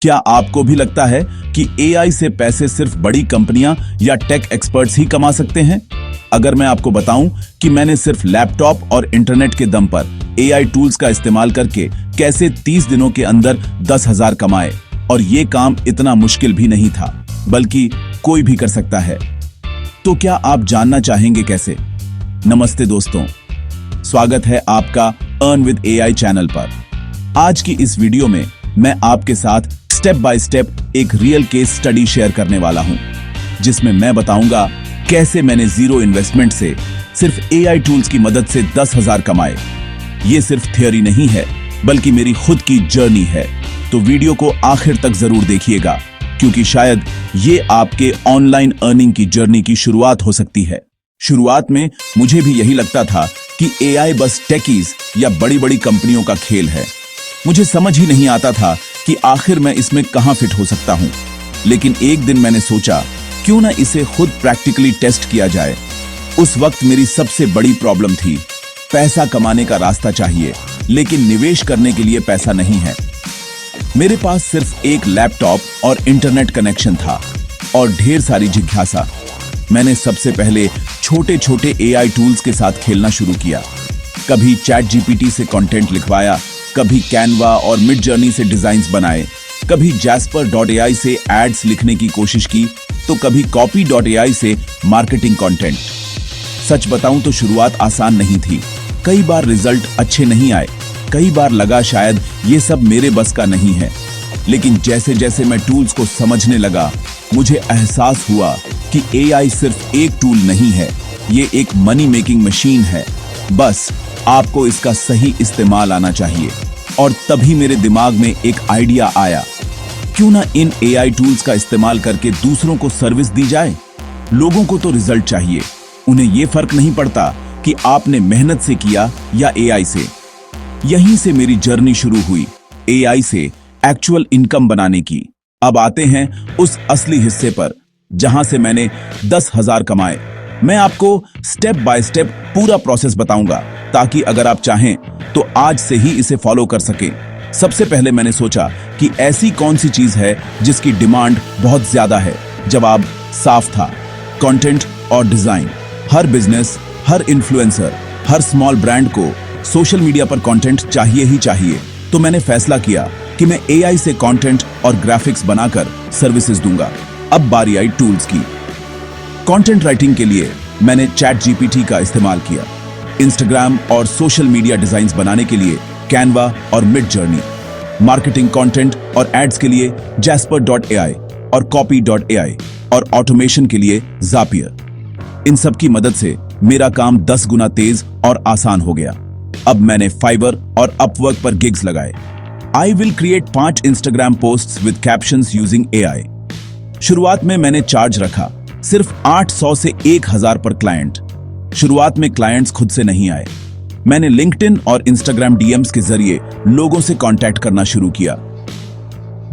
क्या आपको भी लगता है कि एआई से पैसे सिर्फ बड़ी कंपनियां या टेक एक्सपर्ट्स ही कमा सकते हैं? अगर मैं आपको बताऊं कि मैंने सिर्फ लैपटॉप और इंटरनेट के दम पर एआई टूल्स का इस्तेमाल करके कैसे 30 दिनों के अंदर 10,000 कमाए, और ये काम इतना मुश्किल भी नहीं था, बल्कि कोई भी कर सकता है। तो क्या आप जानना चाहेंगे कैसे? नमस्ते दोस्तों, स्वागत है आपका अर्न विद एआई चैनल पर। आज की इस वीडियो में मैं आपके साथ स्टेप बाय स्टेप एक रियल केस स्टडी शेयर करने वाला हूं, जिसमें मैं बताऊंगा कैसे मैंने जीरो इन्वेस्टमेंट से सिर्फ एआई टूल्स की मदद से 10,000 कमाए। ये सिर्फ थियोरी नहीं है, बल्कि मेरी खुद की जर्नी है। तो वीडियो को आखिर तक जरूर देखिएगा, क्योंकि शायद ये आपके ऑनलाइन अर्निंग की जर्नी की शुरुआत हो सकती है। शुरुआत में मुझे भी यही लगता था कि एआई बस टेकीज या बड़ी बड़ी कंपनियों का खेल है। मुझे समझ ही नहीं आता था कि आखिर मैं इसमें कहां फिट हो सकता हूं। लेकिन एक दिन मैंने सोचा, क्यों ना इसे खुद प्रैक्टिकली टेस्ट किया जाए। उस वक्त मेरी सबसे बड़ी प्रॉब्लम थी, पैसा कमाने का रास्ता चाहिए, लेकिन निवेश करने के लिए पैसा नहीं है। मेरे पास सिर्फ एक लैपटॉप और इंटरनेट कनेक्शन था और ढेर सारी जिज्ञासा। मैंने सबसे पहले छोटे छोटे एआई टूल्स के साथ खेलना शुरू किया। कभी चैट जीपीटी से कंटेंट लिखवाया, कभी कैनवा और मिड जर्नी से डिजाइन्स बनाए, कभी jasper.ai से एड्स लिखने की कोशिश की, तो कभी copy.ai से मार्केटिंग कंटेंट। सच बताऊं तो शुरुआत आसान नहीं थी। कई बार रिजल्ट अच्छे नहीं आए, कई बार लगा शायद ये सब मेरे बस का नहीं है। लेकिन जैसे जैसे मैं टूल्स को समझने लगा, मुझे एहसास हुआ कि एआई सिर्फ एक टूल नहीं है, ये एक मनी मेकिंग मशीन है। बस आपको इसका सही इस्तेमाल आना चाहिए। और तभी मेरे दिमाग में एक आइडिया आया, क्यों ना इन एआई टूल्स का इस्तेमाल करके दूसरों को सर्विस दी जाए। लोगों को तो रिजल्ट चाहिए, उन्हें ये फर्क नहीं पड़ता कि आपने मेहनत से किया या एआई से। यहीं से मेरी जर्नी शुरू हुई, एआई से एक्चुअल इनकम बनाने की। अब आते हैं उस असली हिस्से पर, जहां से मैंने 10,000 कमाए। मैं आपको स्टेप बाय स्टेप पूरा प्रोसेस बताऊंगा, ताकि अगर आप चाहें तो आज से ही इसे फॉलो कर सकें। सबसे पहले मैंने सोचा कि ऐसी कौन सी चीज है जिसकी डिमांड बहुत ज्यादा है। जवाब साफ था, कंटेंट और डिजाइन। हर बिजनेस, हर इन्फ्लुएंसर, हर स्मॉल ब्रांड को सोशल मीडिया पर कंटेंट चाहिए ही चाहिए। तो मैंने फैसला किया कि मैं एआई से कंटेंट और ग्राफिक्स बनाकर सर्विसेज दूंगा। अब बारी आई टूल्स की। कंटेंट राइटिंग के लिए मैंने चैट जीपीटी का इस्तेमाल किया। इंस्टाग्राम और सोशल मीडिया डिजाइन्स बनाने के लिए कैनवा और मिड जर्नी। मार्केटिंग कंटेंट और एड्स के लिए jasper.ai और copy.ai, और ऑटोमेशन के लिए Zapier। इन सब की मदद से मेरा काम 10 गुना तेज और आसान हो गया। अब मैंने फाइवर और अपवर्क पर गिग्स लगाए। I will create 5 Instagram posts with captions using AI. शुरुआत में मैंने चार्ज रखा सिर्फ 800 से 1,000 पर क्लाइंट। शुरुआत में क्लाइंट्स खुद से नहीं आए। मैंने लिंक्डइन और इंस्टाग्राम डीएम्स के जरिए लोगों से कांटेक्ट करना शुरू किया।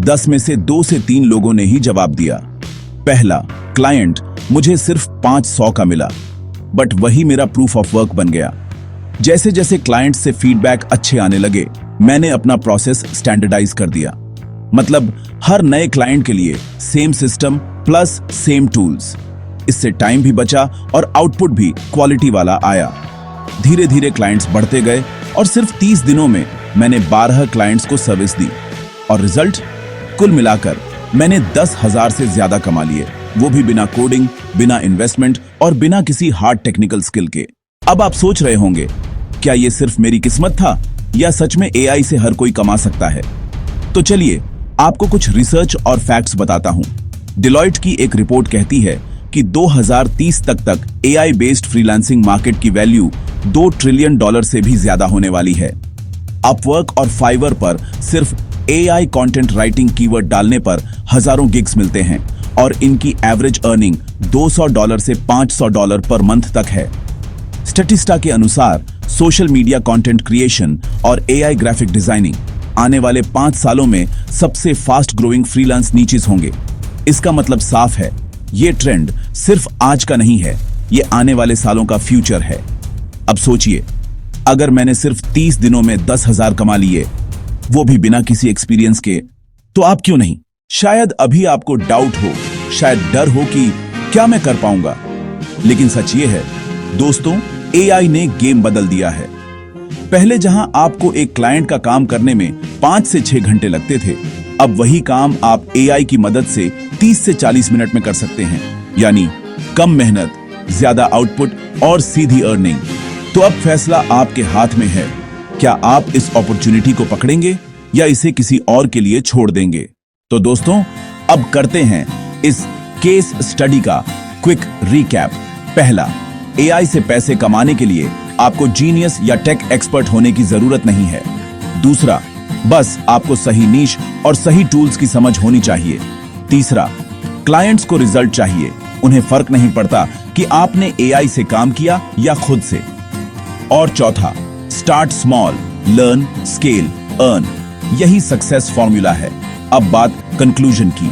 10 में से 2 से 3 लोगों ने ही जवाब दिया। पहला क्लाइंट मुझे सिर्फ 500 का मिला, बट वही मेरा प्रूफ ऑफ वर्क बन गया। जैसे जैसे क्लाइंट से फीडबैक अच्छे आने लगे, मैंने अपना प्रोसेस स्टैंडर्डाइज कर दिया। मतलब हर नए क्लाइंट के लिए same system plus same tools. इससे टाइम भी बचा और आउटपुट भी क्वालिटी वाला आया। धीरे धीरे क्लाइंट्स बढ़ते गए और सिर्फ 30 दिनों में मैंने 12 क्लाइंट्स को सर्विस दी। और रिजल्ट, कुल मिलाकर मैंने 10,000 से ज्यादा कमा लिए, वो भी बिना कोडिंग, बिना इन्वेस्टमेंट और बिना किसी हार्ड टेक्निकल स्किल के। अब आप सोच रहे होंगे, क्या ये सिर्फ मेरी किस्मत था या सच में एआई से हर कोई कमा सकता है? तो चलिए आपको कुछ रिसर्च और फैक्ट्स बताता हूं। डिलॉयट की एक रिपोर्ट कहती है कि 2030 तक एआई बेस्ड फ्रीलांसिंग मार्केट की वैल्यू $2 ट्रिलियन से भी ज्यादा होने वाली है। अपवर्क और फाइवर पर सिर्फ एआई कंटेंट राइटिंग कीवर्ड डालने पर हजारों गिग्स मिलते हैं, और इनकी एवरेज अर्निंग $200 से $500 पर मंथ तक है। स्टैटिस्टा के अनुसार सोशल मीडिया कंटेंट क्रिएशन और एआई ग्राफिक डिजाइनिंग आने वाले 5 सालों में सबसे फास्ट ग्रोइंग फ्रीलांस नीचेस होंगे। इसका मतलब साफ है, ये ट्रेंड सिर्फ आज का नहीं है, ये आने वाले सालों का फ्यूचर है। अब सोचिए, अगर मैंने सिर्फ 30 दिनों में 10,000 कमा लिए, वो भी बिना किसी एक्सपीरियंस के, तो आप क्यों नहीं? शायद अभी आपको डाउट हो, शायद डर हो कि क्या मैं कर पाऊंगा। लेकिन सच ये है दोस्तों, एआई ने गेम बदल दिया है। पहले जहां आपको एक क्लाइंट का काम करने में 5 से 6 घंटे लगते थे, अब वही काम आप एआई की मदद से 30 से 40 मिनट में कर सकते हैं। यानी कम मेहनत, ज्यादा आउटपुट और सीधी अर्निंग। तो अब फैसला आपके हाथ में है। क्या आप इस अपॉर्चुनिटी को पकड़ेंगे या इसे किसी और के लिए छोड़ देंगे? तो दोस्तों, अब करते हैं इस केस स्टडी का क्विक रिकैप। पहला, एआई से पैसे कमाने के लिए आपको जीनियस या टेक एक्सपर्ट होने की जरूरत नहीं है। दूसरा, बस आपको सही नीश और सही टूल्स की समझ होनी चाहिए। तीसरा, क्लाइंट्स को रिजल्ट चाहिए, उन्हें फर्क नहीं पड़ता कि आपने एआई से काम किया या खुद से। और चौथा, start small, learn, scale, earn. यही सक्सेस फॉर्मूला है। अब बात कंक्लूजन की।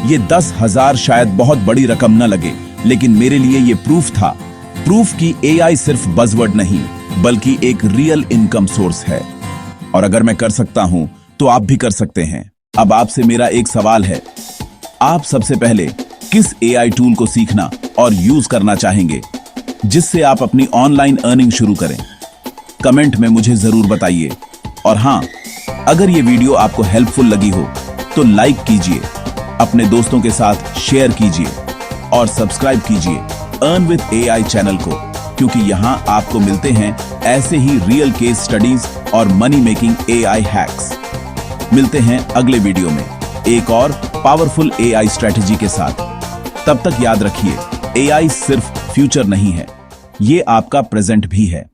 ये 10,000 शायद बहुत बड़ी रकम न लगे, लेकिन मेरे लिए ये प्रूफ कि एआई सिर्फ बज़वर्ड नहीं, बल्कि एक रियल इनकम सोर्स है। और अगर मैं कर सकता हूं, तो आप भी कर सकते हैं। अब आपसे मेरा एक सवाल है, आप सबसे पहले किस एआई टूल को सीखना और यूज करना चाहेंगे, जिससे आप अपनी ऑनलाइन अर्निंग शुरू करें? कमेंट में मुझे जरूर बताइए। और हां, अगर ये वीडियो आपको हेल्पफुल लगी हो तो लाइक कीजिए, अपने दोस्तों के साथ शेयर कीजिए और सब्सक्राइब कीजिए अर्न विद एआई चैनल को, क्योंकि यहां आपको मिलते हैं ऐसे ही रियल केस स्टडीज और मनी मेकिंग एआई हैक्स। मिलते हैं अगले वीडियो में एक और पावरफुल एआई स्ट्रेटजी के साथ। तब तक याद रखिए, एआई सिर्फ फ्यूचर नहीं है, ये आपका प्रेजेंट भी है।